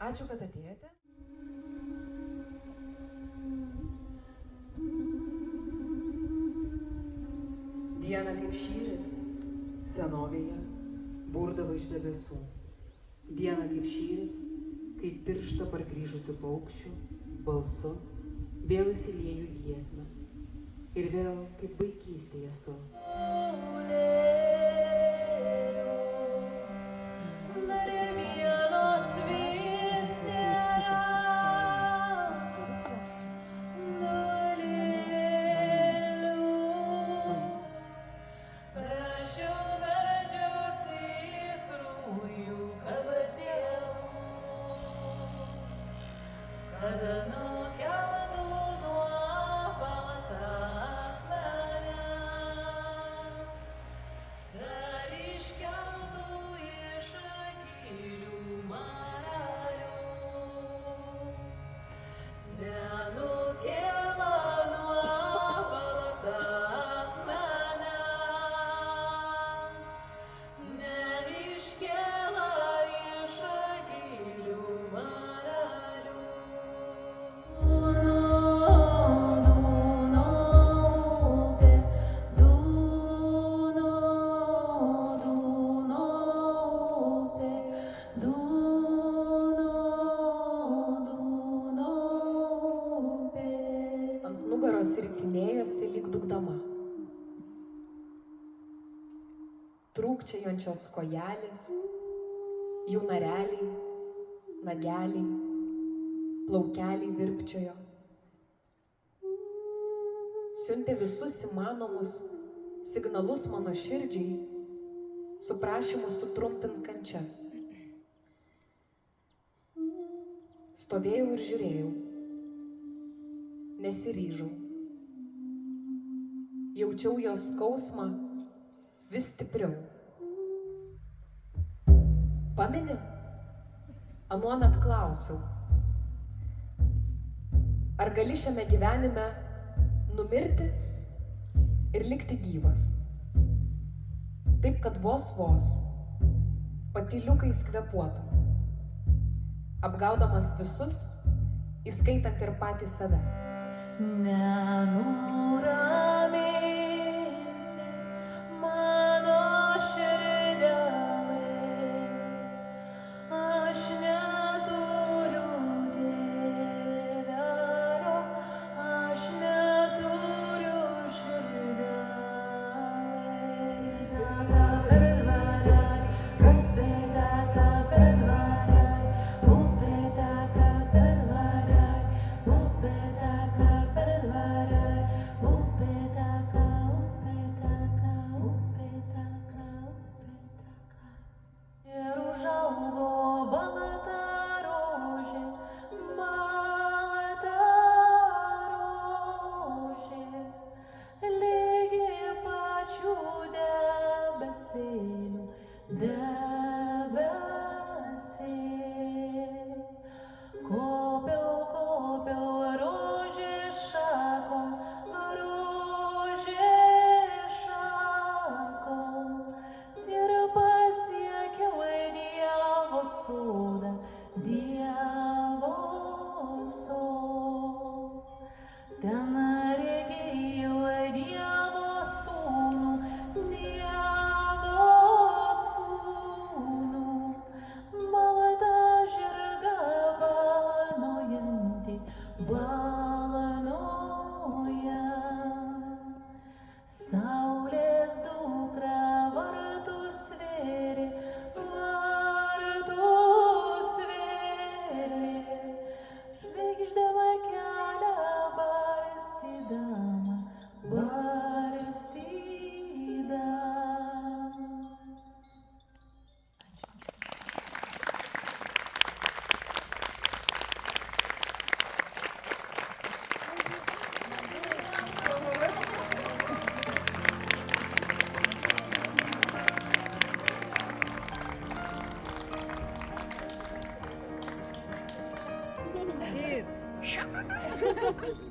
Ačiū, kad atėjote. Diena kaip šįryt, senovėje, burdavo iš debesų. Diena kaip šįryt, kaip pirštą pargrįžusių paukščių, balsu, vėl įsilieju į giesmę. Ir vėl kaip vaikystėje esu. Ritinėjosi lyg dūkdama. Trūkčiojančios kojelės, jų nareliai, nageliai, plaukeliai virpčiojo. Siuntė visus įmanomus signalus mano širdžiai, su prašymu sutrumpint kančias. Stovėjau ir žiūrėjau, nesiryžau. Jaučiau jos skausmą vis stipriau. Pameni? Anuomet klausiau, ar gali šiame gyvenime numirti ir likti gyvas? Taip, kad vos patyliukais kvėpuotum, apgaudamas visus, įskaitant ir patį save. Cheers.